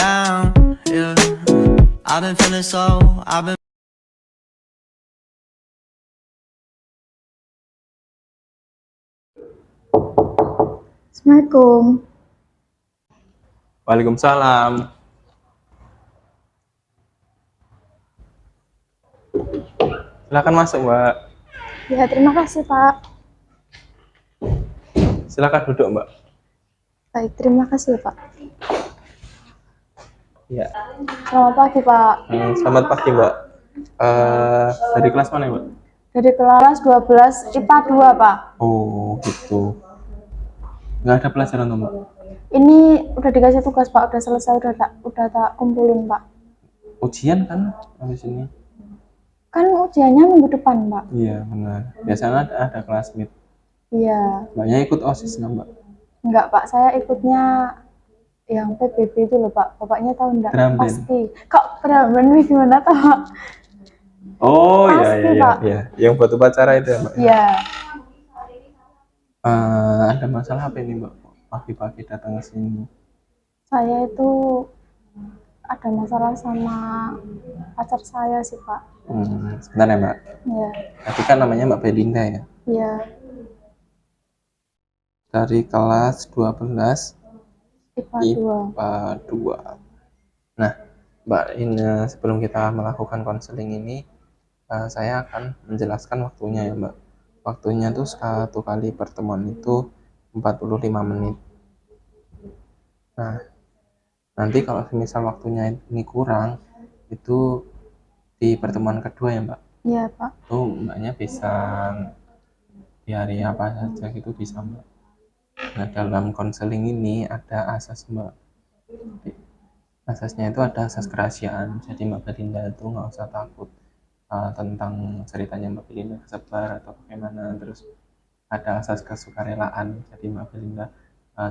down. Yeah, I've been feeling so. I've been. Assalamualaikum. Waalaikumsalam. Silakan masuk, Mbak. Ya, terima kasih, Pak. Silakan duduk, Mbak. Baik, terima kasih, Pak. Ya. Selamat pagi, Pak. Selamat pagi, Mbak. Dari kelas mana, Mbak? Dari kelas 12 IPA 2, Pak. Oh, gitu. Nggak ada pelajaran tuh, Mbak? Ini udah dikasih tugas, Pak. Udah selesai, udah tak kumpulin, Pak. Ujian kan habis ini? Kan ujiannya minggu depan, Pak. Iya, benar. Biasanya ada kelas meet. Iya. Mbaknya ikut OSIS nggak, Mbak? Enggak, Pak. Saya ikutnya yang PBB itu loh, Pak. Bapaknya tahu enggak? Drum band. Pasti. Kok drum band gimana tahu, Pak? Oh, Pasti, Pak. iya. Yang buat upacara itu ya, Mbak? Iya. Ada masalah apa ini, Mbak? Pagi-pagi datang ke sini. Saya itu ada masalah sama pacar saya sih, Pak. Sebentar ya, Mbak. Iya. Tapi kan namanya Mbak Belinda ya? Iya. Dari kelas 12 IPA 2. IPA 2. Nah, Mbak, ini sebelum kita melakukan konseling ini, saya akan menjelaskan waktunya ya, Mbak. Waktunya tuh satu kali pertemuan itu 45 menit. Nah, nanti kalau misal waktunya ini kurang, itu di pertemuan kedua ya, Mbak. Iya, Pak. Tuh Mbaknya bisa di hari apa saja gitu bisa, Mbak. Nah, dalam konseling ini ada asas, Mbak. Asasnya itu ada asas kerahasiaan. Jadi Mbak Belinda itu nggak usah takut tentang ceritanya Mbak Belinda kesebar atau bagaimana. Terus ada asas kesukarelaan. Jadi Mbak Belinda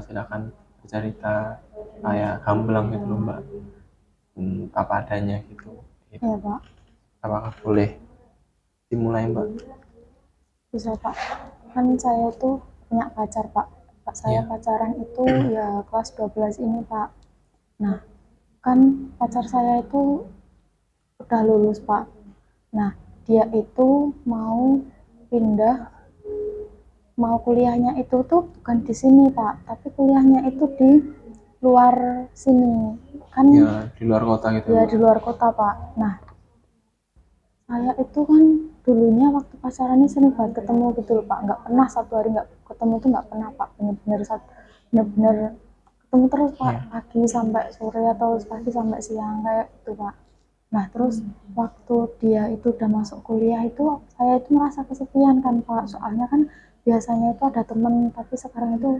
silakan bercerita kayak gamblang gitu loh, Mbak. Apa adanya gitu. Iya, Pak. Apakah boleh dimulai, Mbak? Bisa, Pak. Kan saya itu punya pacar, Pak. Pak saya Iya. pacaran itu ya kelas 12 ini, Pak. Nah, kan pacar saya itu udah lulus, Pak. Nah, dia itu mau pindah, mau kuliahnya itu tuh bukan di sini, Pak, tapi kuliahnya itu di luar sini. Kan Ya, di luar kota gitu, ya Mbak. di luar kota, Pak. Nah, saya itu kan dulunya waktu pacarannya sering banget ketemu gitu loh, Pak. Nggak pernah satu hari nggak ketemu tuh nggak pernah, Pak. Bener-bener ketemu terus, Pak. Pagi sampai sore atau pagi sampai siang kayak gitu, Pak. Nah, terus waktu dia itu udah masuk kuliah itu saya itu merasa kesepian kan, Pak. Soalnya kan biasanya itu ada temen, tapi sekarang itu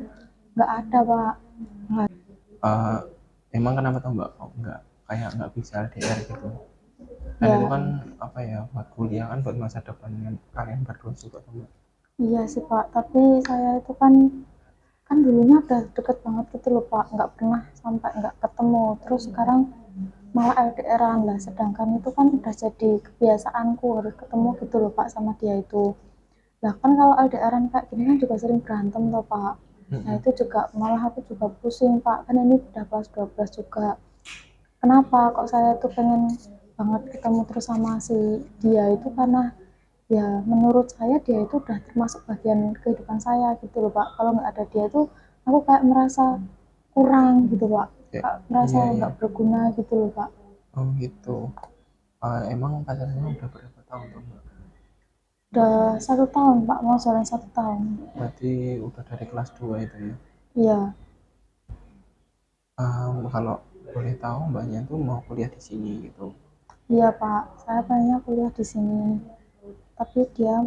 nggak ada, Pak. Emang kenapa tuh, Mbak? Kok nggak bisa LDR gitu? Kan Ya, itu kan apa ya, buat kuliah kan, buat masa depan kalian berdua juga tuh, Mbak. iya sih, Pak. Tapi saya itu kan dulunya udah deket banget gitu loh, Pak. Nggak pernah sampai nggak ketemu. Terus sekarang malah LDR-an lah. Sedangkan itu kan udah jadi kebiasaanku harus ketemu gitu loh, Pak, sama dia itu. Lah kan kalau LDR-an kayak gini kan juga sering berantem loh, Pak. Nah itu juga malah aku juga pusing, Pak. Kan ini udah kelas 12 juga. Kenapa kok saya tuh pengen banget ketemu terus sama si dia itu karena ya menurut saya dia itu udah termasuk bagian kehidupan saya gitu loh, Pak. Kalau nggak ada dia itu aku kayak merasa kurang gitu, Pak. Kayak merasa nggak berguna gitu loh, Pak. Oh gitu. Emang pacarnya udah berapa tahun tuh, Mbak? Udah 1 tahun, Pak, mau jalan 1 tahun. Berarti udah dari kelas 2 itu ya. Iya. Kalau boleh tahu Mbaknya tuh mau kuliah di sini gitu. Iya, Pak, saya pengennya kuliah di sini, tapi dia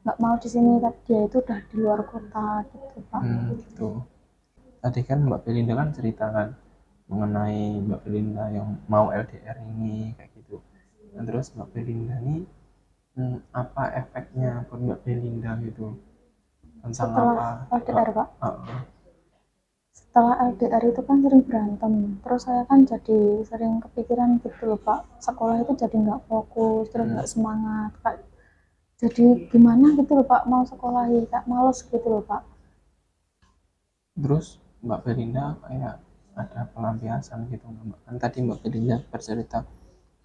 nggak mau di sini, tapi dia itu udah di luar kota gitu, Pak. Gitu. Tadi kan Mbak Belinda kan cerita kan mengenai Mbak Belinda yang mau LDR ini kayak gitu. Dan terus Mbak Belinda nih apa efeknya buat Mbak Belinda gitu tentang Setelah apa? LDR, Pak, Uh, setelah LDR itu kan sering berantem, terus saya kan jadi sering kepikiran gitu loh, Pak. Sekolah itu jadi nggak fokus, terus nggak semangat, Pak. Jadi gimana gitu loh, Pak, mau sekolah kayak males gitu loh, Pak. Terus Mbak Belinda kayak ada pelampiasan gitu nggak, Mbak? Kan tadi Mbak Belinda bercerita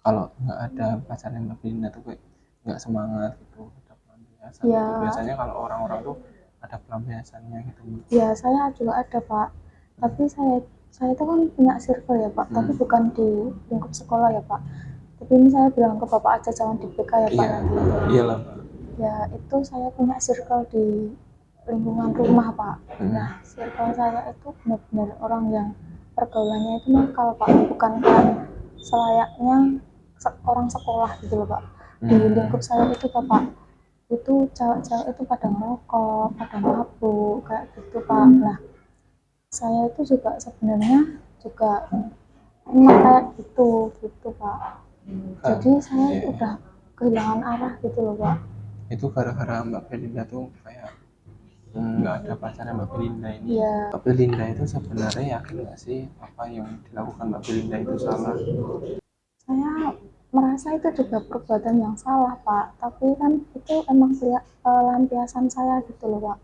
kalau nggak ada pacarnya Mbak Belinda tuh kayak nggak semangat gitu, ada pelampiasan Ya, gitu. Biasanya kalau orang-orang tuh ada pelampiasannya gitu, Mbak. ya saya juga ada Pak. Tapi saya itu kan punya circle ya Pak, tapi bukan di lingkup sekolah ya Pak. Tapi ini saya bilang ke Bapak aja, jangan di PK ya Pak Iya, nanti. iyalah, Mbak. Ya itu saya punya circle di lingkungan rumah Pak. Nah circle saya itu benar-benar orang yang pergaulannya itu nakal Pak, bukan kayak selayaknya orang sekolah gitu loh Pak. Di lingkup saya itu Bapak, itu cewek-cewek itu pada ngerokok, pada mabuk kayak gitu Pak. Nah saya itu juga sebenarnya juga emang kayak gitu gitu Pak. Jadi saya Iya. udah kehilangan arah gitu loh Pak. Itu gara-gara Mbak Belinda tuh kayak nggak ada pacarnya Mbak Belinda ini. Iya. Mbak Belinda itu sebenarnya yakin nggak sih apa yang dilakukan Mbak Belinda itu salah? Saya merasa itu juga perbuatan yang salah Pak, tapi kan itu emang pelampiasan saya gitu loh Pak.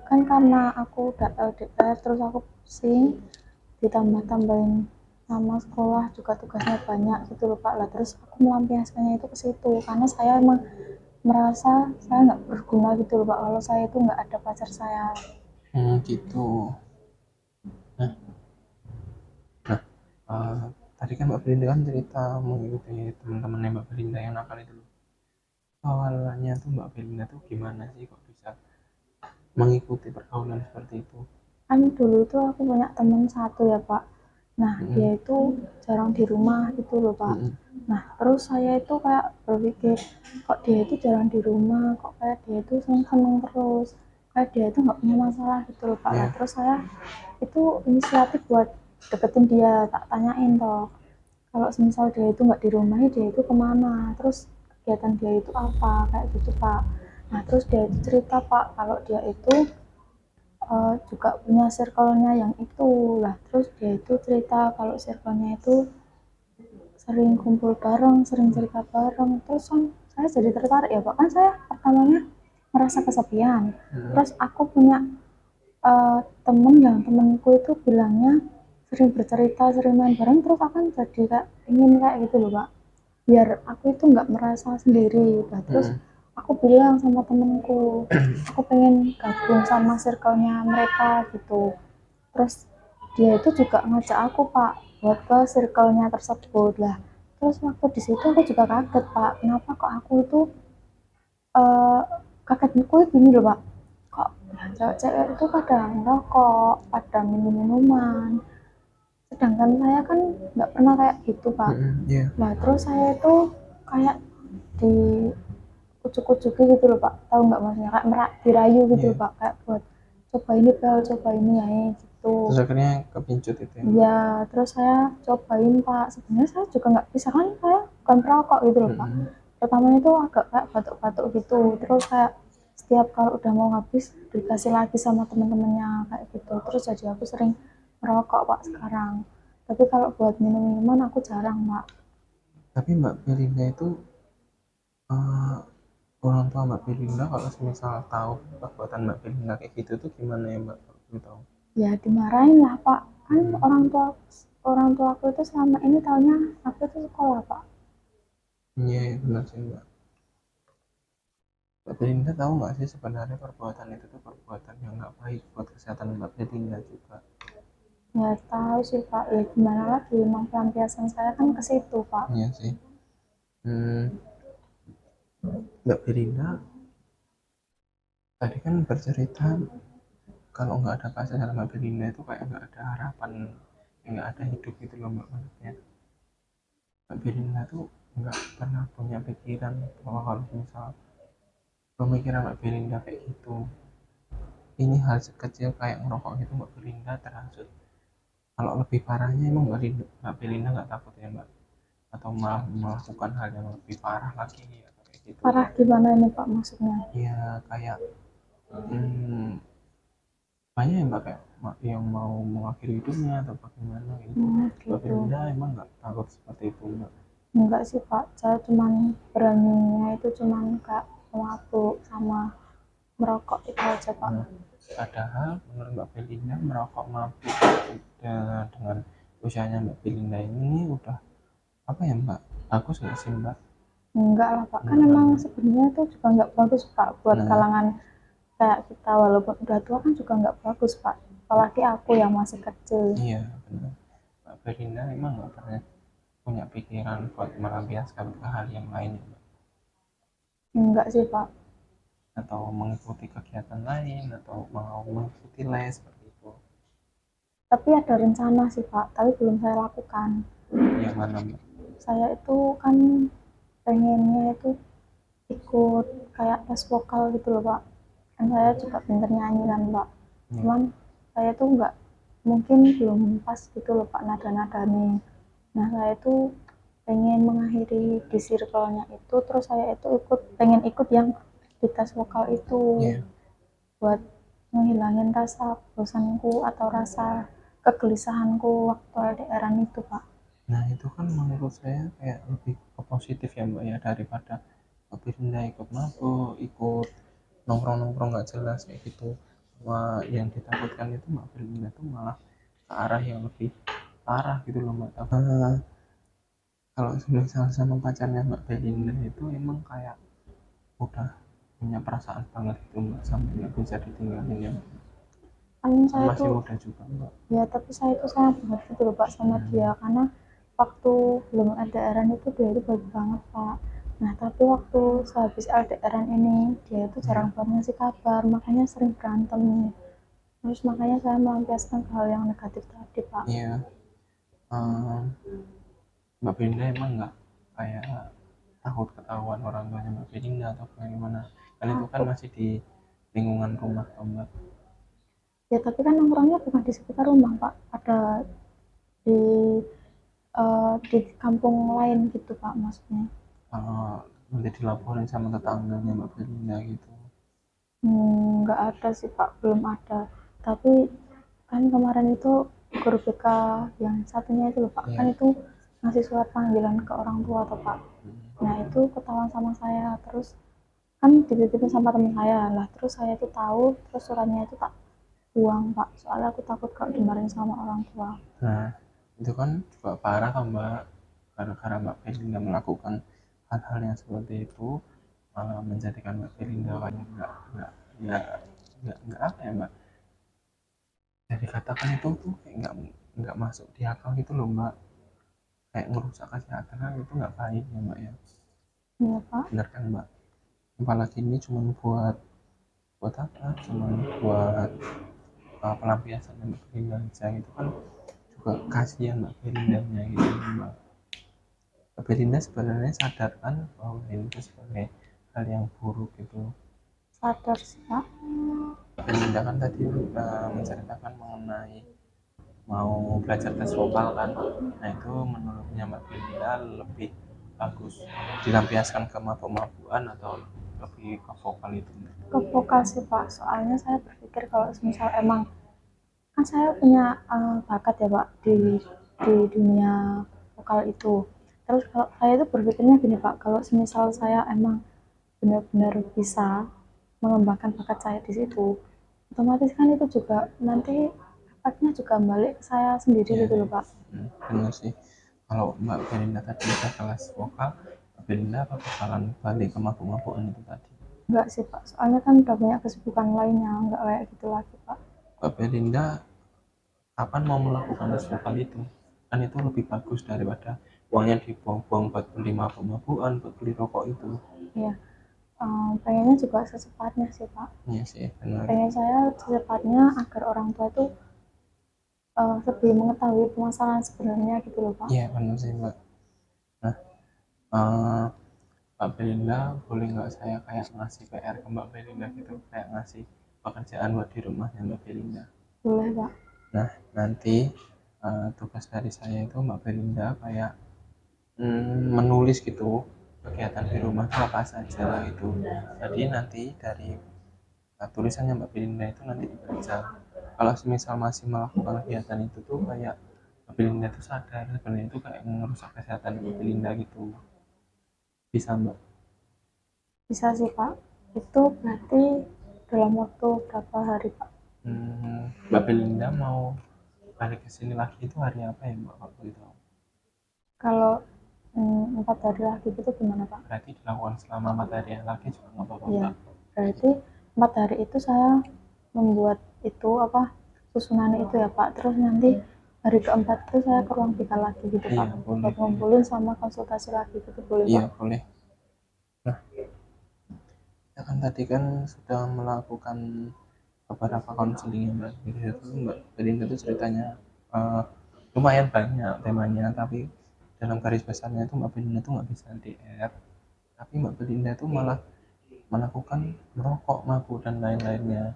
Kan karena aku udah LDR terus aku pusing, ditambah-tambahin sama sekolah juga tugasnya banyak gitu loh Pak lah, terus aku melampiaskannya itu ke situ karena saya emang merasa saya nggak berguna gitu loh Pak kalau saya itu nggak ada pacar saya. Gitu. Nah, tadi kan Mbak Belinda kan cerita mengikuti teman-temannya Mbak Belinda yang nakal itu loh. Awalnya tuh Mbak Belinda tuh gimana sih kok bisa mengikuti pergaulan seperti itu? Kan dulu itu aku punya teman satu ya Pak, nah dia itu jarang di rumah gitu loh Pak. Nah terus saya itu kayak berpikir, kok dia itu jarang di rumah, kok kayak dia itu seneng-seneng terus, kayak dia itu nggak punya masalah gitu loh Pak. Nah terus saya itu inisiatif buat deketin dia, tak tanyain toh kalau misal dia itu nggak di rumah, dia itu kemana, terus kegiatan dia itu apa kayak gitu Pak. Nah terus dia itu cerita Pak kalau dia itu juga punya circle-nya yang itu lah, terus dia itu cerita kalau circle-nya itu sering kumpul bareng, sering cerita bareng, terus kan saya jadi tertarik ya Pak. Kan saya pertamanya merasa kesepian, terus aku punya temen yang temenku itu bilangnya sering bercerita, sering main bareng, terus akan jadi kayak ingin kayak gitu loh Pak, biar aku itu nggak merasa sendiri. Nah, terus aku bilang sama temenku, aku pengen gabung sama circle-nya mereka gitu. Terus dia itu juga ngajak aku Pak buat ke circle-nya tersebut lah. Terus waktu di situ aku juga kaget Pak, kenapa kok aku itu uh, kagetku gini loh Pak, kok cewek-cewek itu pada ngerokok, pada minum minuman, sedangkan saya kan nggak pernah kayak gitu Pak. Nah terus saya itu kayak di ujuk-ujuki gitu loh Pak, tahu nggak maksudnya, kayak dirayu gitu loh Pak, kayak buat coba ini Bel, coba ini ya gitu. Terus akhirnya kepincut itu ya? Iya, terus saya cobain Pak, sebenarnya saya juga nggak bisa, kan saya bukan perokok gitu loh Pak. Pertama itu agak kayak batuk-batuk gitu, terus kayak setiap kalau udah mau habis dikasih lagi sama teman-temannya kayak gitu, terus jadi aku sering merokok Pak sekarang. Tapi kalau buat minum minuman aku jarang Pak. Tapi Mbak Belinda itu orang tua Mbak Belinda kalau misal tahu perbuatan Mbak Belinda kayak gitu tuh gimana ya Mbak? Kalau tahu? Ya dimarahin lah Pak, kan orang tua aku itu selama ini taunya aku itu sekolah Pak. Iya, benar sih Mbak. Mbak Belinda tahu nggak sih sebenarnya perbuatan itu tuh perbuatan yang nggak baik buat kesehatan Mbak Belinda juga? Ya tahu sih Pak, ya gimana lagi, emang pelampiasan saya kan ke situ Pak. Iya sih. Mbak Belinda tadi kan bercerita kalau nggak ada pacar sama Mbak Belinda itu kayak nggak ada harapan, nggak ada hidup gitu loh Mbak, maksudnya Mbak Belinda tuh nggak pernah punya pikiran bahwa kalau misal pemikiran Mbak Belinda kayak gitu, ini hal sekecil kayak ngerokok gitu Mbak Belinda terhasut. Kalau lebih parahnya emang Mbak Belinda nggak takut ya Mbak, atau malah melakukan hal yang lebih parah lagi atau kayak gitu? Parah gimana ini Pak maksudnya? Ya kayak banyak ya Mbak kayak yang mau mengakhiri hidupnya atau bagaimana gitu. Mbak Gitu. Belinda emang nggak takut seperti itu Mbak? Enggak sih Pak, saya cuman beraninya itu cuman kayak mabuk sama merokok itu aja Pak. Padahal menurut Mbak Belinda merokok mabuk dengan usianya Mbak Belinda ini udah apa ya Mbak? Bagus nggak sih Mbak? Enggak lah Pak, kan Enggak emang kan? sebenarnya itu juga nggak bagus Pak buat Nah, kalangan kayak kita, walaupun udah tua kan juga nggak bagus Pak, apalagi aku yang masih kecil. iya benar. Mbak Belinda emang nggak pernah punya pikiran buat melampiaskan ke hal yang lain ya Mbak? Enggak sih Pak, Atau mengikuti kegiatan lain atau mau mengikuti les seperti itu? tapi ada rencana sih Pak, tapi belum saya lakukan. Yang mana Mbak? Saya itu kan pengennya itu ikut kayak tes vokal gitu loh Pak, kan saya juga pinter nyanyi kan Pak, Ya. cuman saya tuh nggak, mungkin belum pas gitu loh Pak nada-nadanya. Nah saya itu pengen mengakhiri di circle-nya itu, terus saya itu pengen ikut yang di tes vokal itu, Iya. buat menghilangin rasa bosanku atau rasa kegelisahanku waktu LDRan itu Pak. Nah itu kan menurut saya kayak lebih ke positif ya Mbak ya, daripada Mbak Belinda ikut mabuk, ikut nongkrong-nongkrong nggak jelas kayak gitu. Cuma yang ditakutkan itu Mbak Belinda tuh malah ke arah yang lebih parah gitu loh Mbak. Kalau misal sama pacarnya Mbak Belinda itu emang kayak udah punya perasaan banget gitu Mbak, sampai nggak bisa ditinggalin ya Mbak. Kan Kan saya masih tuh, muda juga Mbak. ya tapi saya itu sayang banget gitu loh Pak sama dia, karena waktu belum LDRan itu dia itu baik banget Pak. Nah tapi waktu sehabis LDRan ini dia itu jarang Iya. banget ngasih kabar, makanya sering berantem. Terus makanya saya melampiaskan ke hal yang negatif tadi Pak. Iya. Ehm, Mbak Belinda emang nggak kayak takut ketahuan orang tuanya Mbak Belinda atau bagaimana? Kan itu kan Takut. masih di lingkungan rumah toh, Mbak. Ya tapi kan nongkrongnya bukan di sekitar rumah Pak, ada di di kampung lain gitu Pak maksudnya. Nanti dilaporin sama tetangganya Mbak Belinda gitu. Nggak ada sih Pak, belum ada. Tapi kan kemarin itu guru BK yang satunya itu loh Pak, kan Iya. itu ngasih surat panggilan ke orang tua tuh Pak. Nah itu ketahuan sama saya, terus kan dititipin sama teman saya lah, terus saya itu tahu, terus suratnya itu tak buang Pak, soalnya aku takut kalau dimarahin sama orang tua. Nah, itu kan juga parah kan Mbak, gara-gara Mbak Belinda melakukan hal-hal yang seperti itu, malah menjadikan Mbak Belinda kayak nggak nggak apa ya Mbak, jadi katakan itu tuh kayak nggak masuk di akal gitu loh Mbak, kayak ngerusak kesehatan itu nggak baik ya Mbak ya. Iya Pak. Bener kan Mbak? Apalagi ini cuma buat buat apa? Cuma buat pelampiasan Mbak Belinda aja gitu kan, juga kasihan Mbak Belindanya gitu Mbak. Mbak Belinda sebenarnya sadar kan bahwa ini itu sebagai hal yang buruk gitu. Sadar sih Pak. Mbak Belinda kan tadi menceritakan mengenai mau belajar tes vokal kan. Nah itu menurutnya Mbak Belinda lebih bagus dilampiaskan ke mabuk-mabukan atau lebih ke vokal itu Mbak? Ke vokal sih Pak, soalnya saya berpikir kalau misal emang, kan saya punya bakat ya Pak di dunia vokal itu. Terus kalau saya itu berpikirnya gini Pak, kalau semisal saya emang benar-benar bisa mengembangkan bakat saya di situ, otomatis kan itu juga nanti bakatnya juga balik ke saya sendiri Iya, gitu loh Pak. benar sih. Kalau Mbak Belinda tadi udah kelas vokal, Mbak Belinda apa bakalan balik ke mabuk-mabukan itu tadi? Enggak sih Pak, soalnya kan udah banyak kesibukan lainnya, enggak kayak gitu lagi Pak. Mbak Belinda kapan mau melakukan tes vokal itu? Kan itu lebih bagus daripada uangnya dibuang-buang buat beli mabuk-mabukan, buat beli rokok itu. Ya, pengennya juga secepatnya sih Pak. Iya sih, benar. Pengen saya secepatnya agar orang tua tuh lebih mengetahui permasalahan sebenarnya gitu loh Pak. Iya, benar sih Mbak. Nah, eh, Mbak Belinda boleh nggak saya kayak ngasih PR ke Mbak Belinda gitu, kayak ngasih pekerjaan buat di rumahnya Mbak Belinda? Boleh Pak. Nah, nanti tugas dari saya itu Mbak Belinda kayak menulis gitu kegiatan di rumah itu apa saja gitu. Jadi nanti dari tulisannya Mbak Belinda itu nanti dibaca. Kalau misal masih melakukan kegiatan itu tuh kayak Mbak Belinda itu sadar sebenarnya itu kayak merusak kesehatan Mbak Belinda gitu. Bisa Mbak? Bisa sih Pak. Itu berarti dalam waktu berapa hari Pak? Mbak Belinda mau balik ke sini lagi itu hari apa ya Mbak waktu itu? Kalau 4 hari lagi itu gimana Pak? Berarti dilakukan selama 4 hari lagi juga nggak apa-apa Iya, Mbak? berarti 4 hari itu saya membuat itu apa susunannya itu ya Pak. Terus nanti hari keempat itu saya ke ruang BK lagi gitu Iya, Pak. boleh. Buat ngumpulin sama konsultasi lagi gitu boleh Iya, Pak? boleh. Nah, ya kan tadi kan sudah melakukan beberapa konseling ya Mbak. Jadi itu Mbak Belinda itu ceritanya lumayan banyak temanya, tapi dalam garis besarnya itu Mbak Belinda itu nggak bisa LDR, tapi Mbak Belinda itu malah melakukan merokok, mabuk dan lain-lainnya.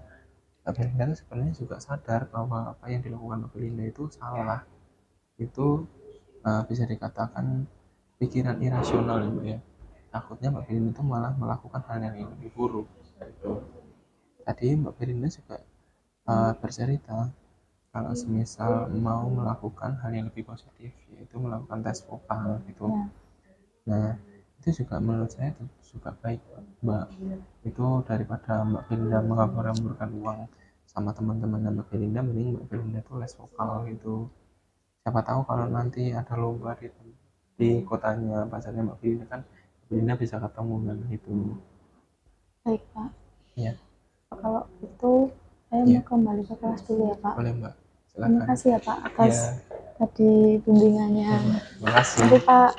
Mbak Belinda itu sebenarnya juga sadar bahwa apa yang dilakukan Mbak Belinda itu salah. Itu bisa dikatakan pikiran irasional ya Mbak ya. Takutnya Mbak Belinda itu malah melakukan hal yang lebih buruk. Gitu. Tadi Mbak Belinda juga bercerita kalau semisal mau melakukan hal yang lebih positif, yaitu melakukan tes vokal gitu. Ya. Nah, itu juga menurut saya juga baik Mbak. Itu daripada Mbak Belinda menghamburkan uang sama teman-teman Mbak Belinda, mending Mbak Belinda tuh les vokal gitu. Siapa tahu kalau nanti ada lomba di kotanya pacarnya Mbak Belinda kan Mbak Belinda bisa ketemu kan gitu. Baik Pak. Iya. Kalau itu saya Iya. mau kembali ke kelas dulu ya Pak. Boleh Mbak, Terima silakan. kasih ya Pak atas Iya. tadi bimbingannya. Terima kasih. Nanti Pak.